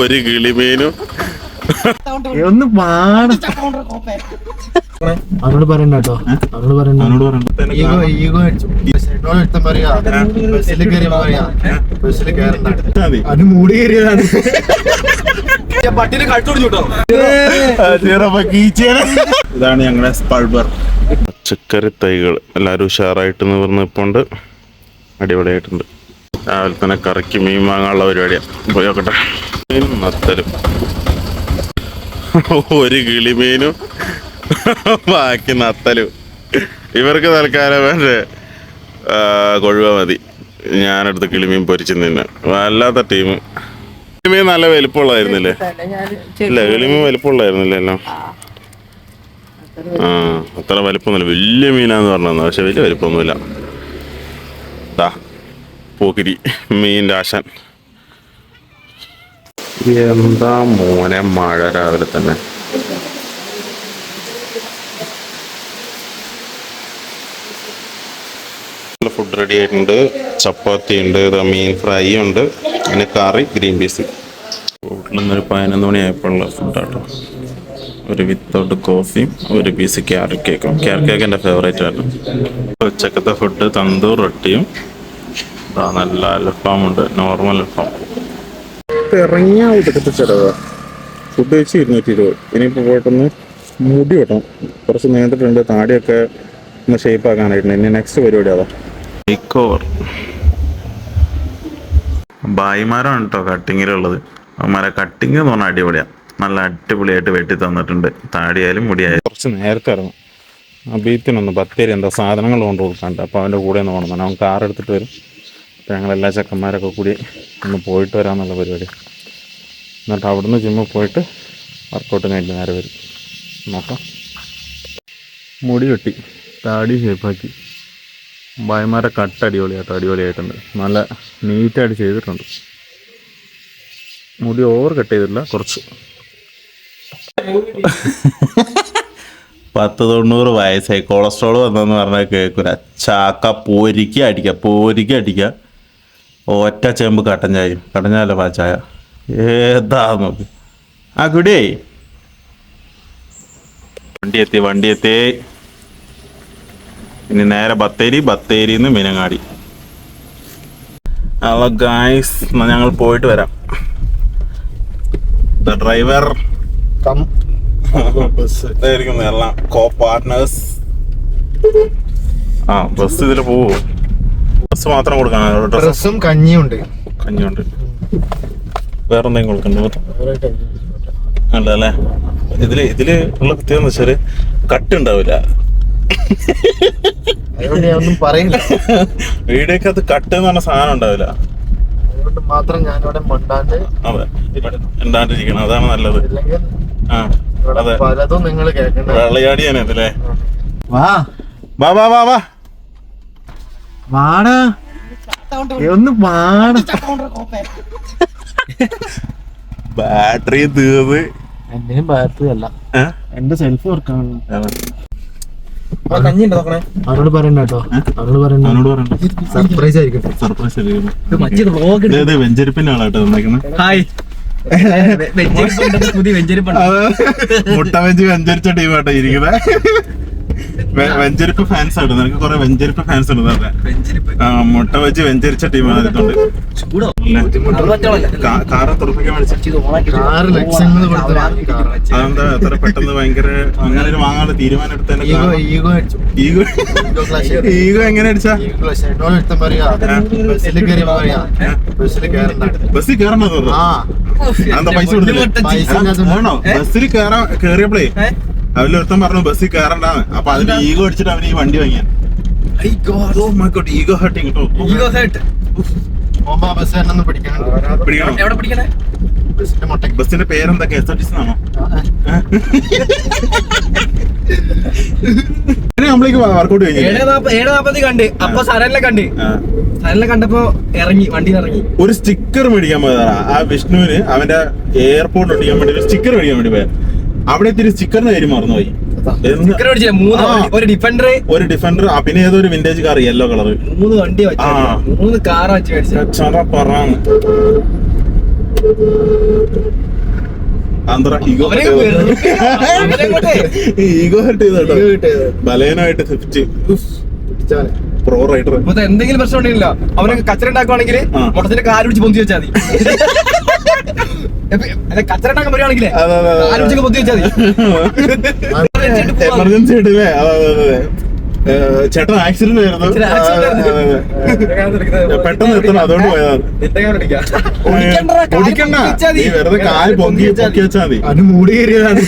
ഒരു കിളിമീനും ഒന്ന് അവനോട് പറയണ്ട കേട്ടോ, അവനോട് പറയണ്ട. അത് മൂടി കയറിയതാണ്. ഇതാണ് ഞങ്ങളുടെ സ്പൾബർ. പച്ചക്കറി തൈകൾ എല്ലാവരും ഉഷാറായിട്ട് നിവർന്നിപ്പുണ്ട്, അടിപൊളിയായിട്ടുണ്ട്. രാവിലെ തന്നെ കറിക്ക് മീൻ വാങ്ങാനുള്ള പരിപാടിയാണ്. പോയി നോക്കട്ടെ. നത്തലും ഒരു കിളിമീനും ബാക്കി നത്തലും. ഇവർക്ക് തൽക്കാലം വേറെ കൊഴുവ മതി. ഞാനെടുത്ത് കിളിമീൻ പൊരിച്ചു നിന്ന്. വല്ലാത്ത ടീം. കിളിമീൻ നല്ല വലിപ്പമുള്ളതായിരുന്നില്ലേ? ഇല്ല, കിളിമീൻ വലിപ്പമുള്ളതായിരുന്നില്ലേ എല്ലാം? അത്ര വലിപ്പമൊന്നുമില്ല. വലിയ മീനാന്ന് പറഞ്ഞത്, പക്ഷെ വലിയ വലിപ്പമൊന്നുമില്ല. പോക്കിരി മീൻ്റെ ആശാൻ. എന്താ മോനെ മഴ രാവിലെ തന്നെ. ഫുഡ് റെഡി ആയിട്ടുണ്ട്. ചപ്പാത്തി ഉണ്ട്, മീൻ ഫ്രൈ ഉണ്ട്, പിന്നെ കറി, ഗ്രീൻ പീസ്. വീട്ടിൽ നിന്നൊരു 11 മണിയായപ്പോഴുള്ള ഫുഡാട്ടോ. ഒരു വിത്തൗട്ട് കോഫിയും ഒരു പീസ് ക്യാരറ്റ് കേക്കും. ക്യാരറ്റ് കേക്ക് എൻ്റെ ഫേവറേറ്റ് ആണ്. ഉച്ചക്കത്തെ ഫുഡ് തന്തൂർ റൊട്ടിയും നല്ല അൽഫാമുണ്ട്, നോർമൽ അൽഫാം. ഇറങ്ങിയ ഉച്ചക്കത്തെ ചിലവ് ഫുഡ് വെച്ച് 220. ഇനിയിപ്പോൾ പോയിട്ടൊന്ന് മുടി വെട്ടണം. കുറച്ച് നീണ്ടിട്ടുണ്ട്, താടിയൊക്കെ ഒന്ന് ഷേപ്പ് ആക്കാനായിട്ടുണ്ട്. ഇനി നെക്സ്റ്റ് പരിപാടി അതാ മേക്ക് ഓവർ. ബായിമാരാണ് കേട്ടോ കട്ടിങ്ങിലുള്ളത്. അവന്മാരെ കട്ടിങ് എന്ന് പറഞ്ഞാൽ അടിപൊളിയാണ്. നല്ല അടിപൊളിയായിട്ട് വെട്ടി തന്നിട്ടുണ്ട്. താടിയായാലും മുടിയായാലും. കുറച്ച് നേരത്തെ ഇറങ്ങും. ബീത്തിനൊന്ന് ബത്തേരി എന്താ സാധനങ്ങൾ കൊണ്ട് കൊടുക്കാണ്ട്. അപ്പോൾ അവൻ്റെ കൂടെ ഒന്ന് പോകണം. അവൻ കാർ എടുത്തിട്ട് വരും. അപ്പോൾ ഞങ്ങളെല്ലാ ചെക്കന്മാരൊക്കെ കൂടി ഒന്ന് പോയിട്ട് വരാമെന്നുള്ള പരിപാടി. എന്നിട്ട് അവിടുന്ന് ജിമ്മിൽ പോയിട്ട് വർക്കൗട്ട് കഴിഞ്ഞ് നേരെ വരും. നോക്കാം. മുടി വെട്ടി താടി ഷേപ്പാക്കി. ബായ്മാരെ കട്ട് അടിപൊളിയായിട്ടുണ്ട്. നല്ല നീറ്റായിട്ട് ചെയ്തിട്ടുണ്ട്. മുടി ഓവർ കട്ട് ചെയ്തിട്ടില്ല, കുറച്ച്. 10-90 വയസ്സായി, കൊളസ്ട്രോൾ വന്നെന്ന് പറഞ്ഞാൽ കേൾക്കൂല. ചാക്ക പോരിക്ക അടിക്കുക. ഒറ്റ ചെമ്പ് കട്ടൻ ചായ പാച്ചായ ഏതാ നോക്ക്. ആ കുടിയേ വണ്ടി എത്തി. ഇനി നേരെ ബത്തേരിന്ന് മീനങ്ങാടി. ഹലോ ഗായ്സ്, ഞങ്ങൾ പോയിട്ട് വരാം. ഡ്രൈവർ എല്ലാം കോ പാർട്ട്നേഴ്സ്. ബസ് ഇതിൽ പോവോ? ബസ് മാത്രം കൊടുക്കണം. ഡ്രസ്സും കഞ്ഞിയുണ്ട്. വേറെ എന്തെങ്കിലും കൊടുക്കണ്ടോ? അല്ലേ? ഇതില് ഉള്ള പ്രത്യേകത എന്ന് വെച്ചാല് കട്ട് ഉണ്ടാവില്ല. ഒന്നും പറയില്ല. വീഡിയോക്കകത്ത് കട്ട് എന്ന് പറഞ്ഞ സാധനം ഉണ്ടാവില്ല. അതുകൊണ്ട് മാത്രം ഞാനിവിടെ മിണ്ടാണ്ടിരിക്കണം. അതാണ് നല്ലത്. അതെ, പലതും നിങ്ങൾ കേൾക്കണ്ട. വെള്ളയാടിയാനല്ലേ? വാ വാടാ, ഒന്ന് വാടാ. ബാറ്ററി തീർന്ന്. എന്റെയും ബാറ്ററി അല്ല, എന്റെ സെൽഫ് വർക്കാണ്. അവരോട് പറയണ്ട കേട്ടോ, അവരോട് പറയണ്ട. സർപ്രൈസ് ആയിരിക്കും. വെഞ്ചരിപ്പിന്റെ ആളാട്ടോ തന്നേക്കുന്നത്. മുട്ട വെഞ്ച് വെഞ്ചരിച്ച ടീമാട്ടോ ഇരിക്കുന്നത്. വെഞ്ചരിപ്പ് ഫാൻസ് ആണ്. നിനക്ക് കുറെ വെഞ്ചരിപ്പ് ഫാൻസ് ഉണ്ട്. മുട്ട വെച്ച് വെഞ്ചരിച്ച ടീമാണ്. കാറ് തുറപ്പിക്കാൻ അതെന്താ എത്ര പെട്ടെന്ന് ഭയങ്കര അങ്ങനെ ഒരു വാങ്ങാനുള്ള തീരുമാനം എടുത്തതിന് ഈഗോ എങ്ങനെ അടിച്ചാ? ബസ്സിൽ കയറണോ? എന്താ പൈസ കൊടുത്തില്ല? ബസ്സിൽ കേറിയപ്പോഴേ അവരൊരുത്തൻ പറഞ്ഞു ബസ്സിൽ കയറണ്ടാന്ന്. അപ്പൊ അതിന് ഈഗോ അടിച്ചിട്ട് അവന് ഈ വണ്ടി വാങ്ങിയാൻ. ഈഗോ ഹർട്ടിങ് കേട്ടോ. ബസ്സിന്റെ പേരെന്താ? KSRTC ആണോ? നമ്മളേക്ക് വർക്കൗട്ട് കണ്ട്. അപ്പൊ സരലിനെ കണ്ടപ്പോ ഇറങ്ങി, വണ്ടി ഇറങ്ങി. ഒരു സ്റ്റിക്കർ മേടിക്കാൻ പോയതാ ആ വിഷ്ണുവിന്. അവന്റെ എയർപോർട്ട് ഒട്ടിക്കാൻ വേണ്ടി ഒരു സ്റ്റിക്കർ മേടിക്കാൻ വേണ്ടി പോയാ. അവിടെ ഇത്തിരി സ്റ്റിക്കറിന് കാര്യം മറന്നുപോയി. ഒരു ഡിഫൻഡർ, പിന്നെ ഏതോ ഒരു വിന്റേജ് കാർ, യെല്ലോ കളർ. 3 വണ്ടി 3 കാർ വെച്ച് പറ ആന്ധ്ര ഈഗോ ഹർട്ട് ചെയ്തോ. ബലേനായിട്ട് സ്വിഫ്റ്റ് പ്രോ റൈഡർ. എന്തെങ്കിലും പ്രശ്നം ഉണ്ടെങ്കിലോ അവന് കച്ചറ ഉണ്ടാക്കുവാണെങ്കിൽ മുട്ടത്തിന്റെ കാല് പിടിച്ച് പൊന്തി വെച്ചാൽ മതി. കച്ചറ ഉണ്ടാക്കാൻ പറയുവാണെങ്കിലേ കാല് പിടിച്ചൊക്കെ പൊന്തി വെച്ചാൽ മതി. എമർജൻസി ആയിട്ടില്ലേ? ചേട്ടൻ ആക്സിഡന്റ് ആയിരുന്നു, പെട്ടെന്ന് എത്തണം, അതുകൊണ്ട് പോയതാണ്. ഓടിക്കണ്ട, നീ വെറുതെ കാല് പൊക്കി വെച്ചാൽ മതി. അത് മൂടി കയറിയതാണ്.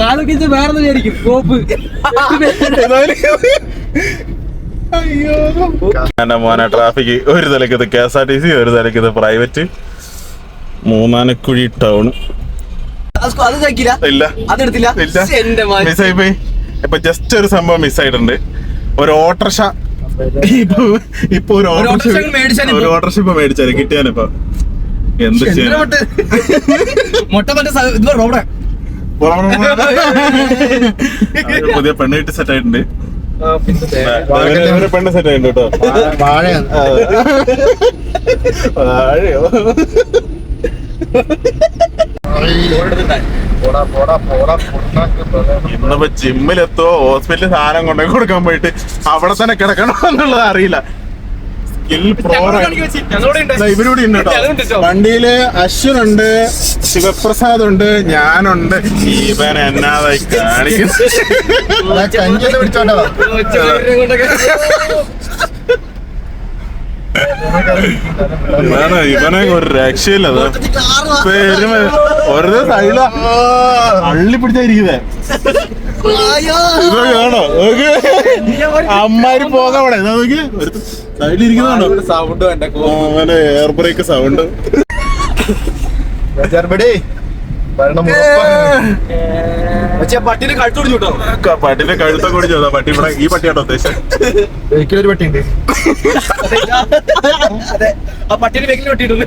കാലൊക്കെ വേറെ വിചാരിക്കും കോപ്പ്. എന്റെ മോനെ ട്രാഫിക് ഒരു തലക്കത് KSRTC, ഒരു തലക്കത് പ്രൈവറ്റ്. മൂന്നാനക്കുഴി ടൗൺ ഇല്ല അതെടുത്തില്ല. മിസ്സായി പോയി. ഇപ്പൊ ജസ്റ്റ് ഒരു സംഭവം മിസ്സായിട്ടുണ്ട്. ഒരു ഓട്ടർഷ ഇപ്പൊ ഒരു ഓട്ടർഷ ഇപ്പൊ മേടിച്ചാല് കിട്ടിയാനിപ്പോ എന്ത് ചെയ്യാൻ. പുതിയ പെണ്ണ് കിട്ടി സെറ്റ് ആയിട്ടുണ്ട്. പെണ്ണ് സെറ്റ് ആയിട്ടുണ്ട് കേട്ടോ. വാഴയോ ഇന്നിപ്പോ ജിമ്മിലെത്തോ ഹോസ്പിറ്റലിൽ സാധനം കൊണ്ടുപോയി കൊടുക്കാൻ പോയിട്ട് അവിടെ തന്നെ കിടക്കണോ എന്നുള്ളത് അറിയില്ല. ഇവരൂടെ ഉണ്ട് കേട്ടോ. വണ്ടിയില് അശ്വിനുണ്ട്, ശിവപ്രസാദ് ഉണ്ട്, ഞാനുണ്ട്. ഇവൻ എന്നാതായി കാണിക്കുന്നത്. ഇവനെ ഒരു രക്ഷയില്ല. വെറുതെ സൈഡില അള്ളി പിടിച്ചായിരിക്കുന്നേ. ഇത് കാണോ അമ്മാര് പോകാൻ അവിടെ നോക്കി സൈഡിലിരിക്കുന്നതാണോ സൗണ്ട്, അവന്റെ എയർ ബ്രേക്ക് സൗണ്ട്. പട്ടിനെ കഴുത്തോടിച്ചു കേട്ടോ. പട്ടിന്റെ കഴുത്തൊക്കെ ഓടിച്ചോ. പട്ടി ഇവിടെ ഈ പട്ടിയാട്ടോ ഉദ്ദേശിച്ചത്. ഒരു പട്ടിയുണ്ട്. അതെ, ആ പട്ടിനെ വെക്കിൽ വെട്ടിയിട്ടുണ്ട്.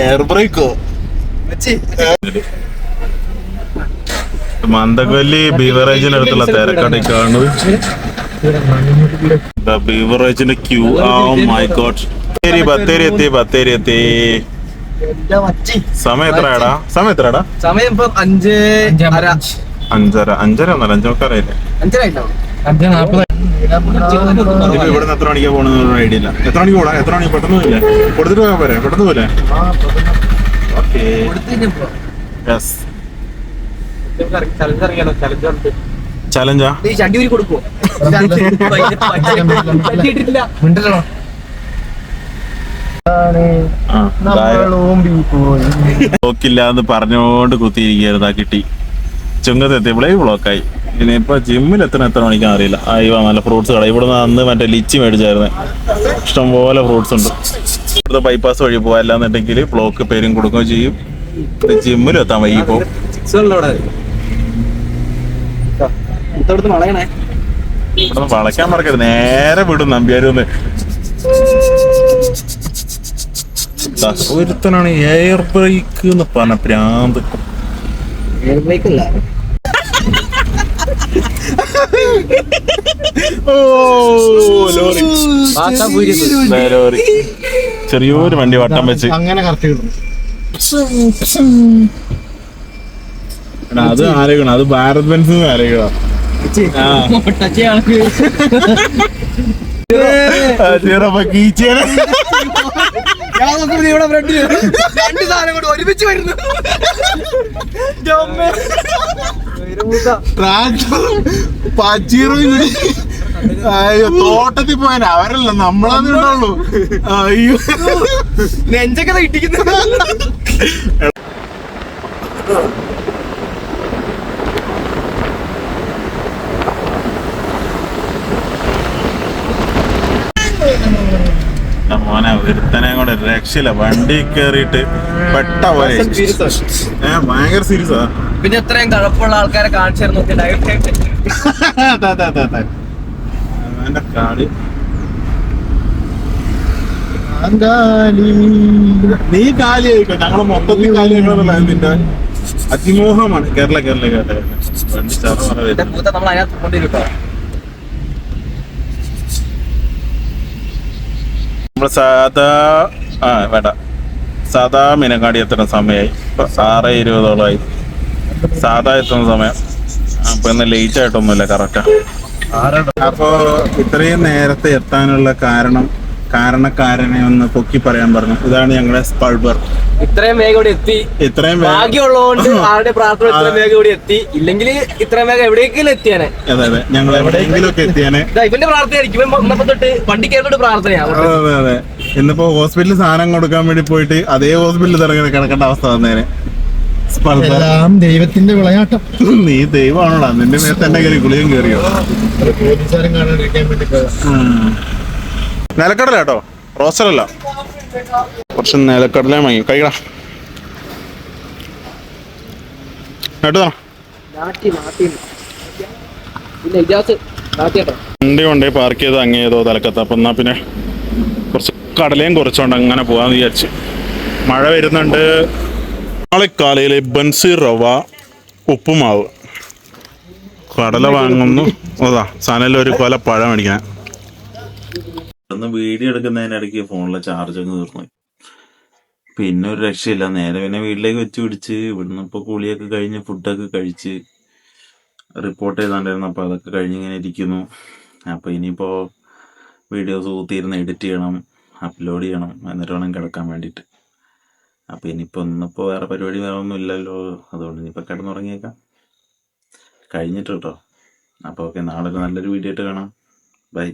എയർ ബ്രേക്കോ? മന്ദകൊല്ലി ബീവറേജിനടുത്തുള്ള തിരക്കടയിൽ കാണുന്നത്. ബീവറേജിന്റെ ക്യൂ. My god. ബത്തേരി എത്തി. സമയം എത്രയാടാ? സമയം ഇപ്പൊ 5:30. 5:30 ഒന്നല്ല, 5:45. 5:40. ഇപ്പൊ ഇവിടുന്ന് എത്ര മണിക്കാ പോണെന്ന് ഐഡിയ ഇല്ല. എത്ര മണിക്ക് പോടാ? എത്ര മണിക്ക് പെട്ടെന്ന് പോയില്ലേ? കൊടുത്തിട്ട് പോയാ പോരെ? പെട്ടെന്ന് പോലെ. ഓക്കെ, ചലഞ്ചാ കൊടുക്കുവോ? ബ്ലോക്കില്ലാന്ന് പറഞ്ഞോണ്ട് കുത്തിയിരിക്കരുതാ. കിട്ടി. ചുങ്കത്തെത്തിയപ്പോഴേ ബ്ലോക്കായി. ഇനിയിപ്പോ ജിമ്മിൽ എത്ര മണിക്കാന്ന് അറിയില്ല. അയ്യോ, നല്ല ഫ്രൂട്ട്സ് കട. ഇവിടുന്ന് അന്ന് മറ്റേ ലിച്ചി മേടിച്ചായിരുന്നേ. ഇഷ്ടംപോലെ ഫ്രൂട്ട്സ് ഉണ്ട്. ഇവിടുത്തെ ബൈപ്പാസ് വഴി പോവാ, അല്ലാന്നുണ്ടെങ്കിൽ ബ്ലോക്ക് പേരും കൊടുക്കുകയും ചെയ്യും. ജിമ്മിലും എത്താൻ വൈകി പോകും. ഇവിടുന്ന് വളയ്ക്കാൻ മറക്കരുത്. നേരെ വിടും നമ്പ്യാരൂന്ന്. ഒരുത്തനാണ് എയർ ബ്രേക്ക് എന്ന് പറഞ്ഞ പ്രാന്ത്. ലോറി ചെറിയൊരു വണ്ടി വട്ടം വെച്ച് അങ്ങനെ കറക്റ്റ് കിട്ടും. അത് ആലോചിക്കണം. അത് ഭാരത് ബെൻസ് ആലോചിക്കണം. ഒരുമിച്ച് വരുന്നു. തോട്ടത്തിൽ പോയാൽ അവരല്ല, നമ്മളാന്ന് ഇടുള്ളൂ. അയ്യോ, നെഞ്ചൊക്കെ ഇട്ടിക്കുന്നു. മോനെ ഒരുത്തനെ കൂടെ രക്ഷയില്ല. വണ്ടി കേറിയിട്ട് പെട്ട പോലെ ഭയങ്കര സീരിയസാ. പിന്നെ എത്രയും കഴപ്പുള്ള ആൾക്കാരെ കാണിച്ചായിരുന്നു. നീ കാലിയായിക്കോ, ഞങ്ങള് മൊത്തത്തിൽ കാലിയാക്കണമെന്നുള്ള നിന്റെ അതിമോഹമാണ്. കേരള വണ്ടി ചറ നമ്മൾ അതിനകത്ത് കൊണ്ടിരിക്കോ. നമ്മള് സാധാ ആ വേണ്ട. സാധാ മീനങ്ങാടി എത്തുന്ന സമയമായി. ഇപ്പൊ 6:20 സാധാ എത്തുന്ന സമയം. അപ്പൊ ഇന്ന് ലേറ്റ് ആയിട്ടൊന്നുമില്ല, കറക്റ്റാ. അപ്പോ ഇത്രയും നേരത്തെ എത്താനുള്ള കാരണക്കാരനെ ഒന്ന് പൊക്കി പറയാൻ പറഞ്ഞു. ഇതാണ് ഞങ്ങളുടെ സ്പൾബർ. ഇത്രയും വേഗം ഇവിടെ എത്തി. ഇത്രയും ഭാഗ്യമുള്ളതുകൊണ്ട് ആരുടെ പ്രാർത്ഥന ഇത്രയും വേഗം ഇവിടെ എത്തി. ഇല്ലെങ്കിൽ ഇത്രയും വേഗം എവിടേക്കെങ്കിലും എത്തിയാനെ. അതെ, ഞങ്ങൾ എവിടെയെങ്കിലും ഒക്കെ എത്തിയാനെ. ഇവന്റെ പ്രാർത്ഥനയായിരിക്കും. ഇവൻ വന്നപ്പോ തൊട്ട് വണ്ടി കയറിട്ട് പ്രാർത്ഥനയാണ്. അതെ. ഇന്നിപ്പോ ഹോസ്പിറ്റലിൽ സാധനം കൊടുക്കാൻ വേണ്ടി പോയിട്ട് അതേ ഹോസ്പിറ്റലിൽ ഇറങ്ങി കിടക്കേണ്ട അവസ്ഥ വന്നേനെ. എല്ലാം ദൈവത്തിന്റെ വിളയാട്ടം. നീ ദൈവമാണോടാ? നിന്റെ നേരത്തെ എന്റെ കയറി ഗുളിയും കയറിയോ? പോലീസുകാരും കാണാണ്ടിരിക്കാൻ വേണ്ടി നിലക്കടല കേട്ടോ, റോസ്റ്ററല്ല. കുറച്ച് നിലക്കടല വാങ്ങി കഴിക്കടാ. കേട്ടോ വണ്ടി കൊണ്ടേ പാർക്ക് ചെയ്ത് അങ്ങേതോ തലക്കത്ത്. അപ്പം എന്നാ പിന്നെ കുറച്ച് കടലയും കുറച്ചുകൊണ്ട് അങ്ങനെ പോകാന്ന് വിചാരിച്ച്. മഴ വരുന്നുണ്ട്. നാളെ കാലയിൽ ബൻസി റവ ഉപ്പുമാവ്. കടല വാങ്ങുന്നു. അതാ സാധനം ഒരു കൊല പഴം മേടിക്കാൻ. ഒന്ന് വീഡിയോ എടുക്കുന്നതിനിടയ്ക്ക് ഫോണിലെ ചാർജ് അങ്ങ് തീർന്നു. പിന്നെ ഒരു രക്ഷയില്ല. നേരെ പിന്നെ വീട്ടിലേക്ക് വെച്ച് പിടിച്ച് ഇവിടുന്ന് ഇപ്പോൾ കുളിയൊക്കെ കഴിഞ്ഞ് ഫുഡൊക്കെ കഴിച്ച് റിപ്പോർട്ട് ചെയ്താണ്ടായിരുന്നു. അപ്പോൾ അതൊക്കെ കഴിഞ്ഞിങ്ങനെ ഇരിക്കുന്നു. അപ്പോൾ ഇനിയിപ്പോൾ വീഡിയോസ് ഊത്തിയിരുന്ന് എഡിറ്റ് ചെയ്യണം, അപ്ലോഡ് ചെയ്യണം, എന്നിട്ട് വേണം കിടക്കാൻ വേണ്ടിയിട്ട്. അപ്പോൾ ഇന്നിപ്പോൾ വേറെ പരിപാടി വേറെ ഒന്നും ഇല്ലല്ലോ. അതുകൊണ്ട് ഇനിയിപ്പോൾ കിടന്നുറങ്ങിയേക്കാം. കഴിഞ്ഞിട്ട് കേട്ടോ. അപ്പോൾ ഓക്കെ, നാളെ നല്ലൊരു വീഡിയോ ആയിട്ട് കാണാം. ബൈ.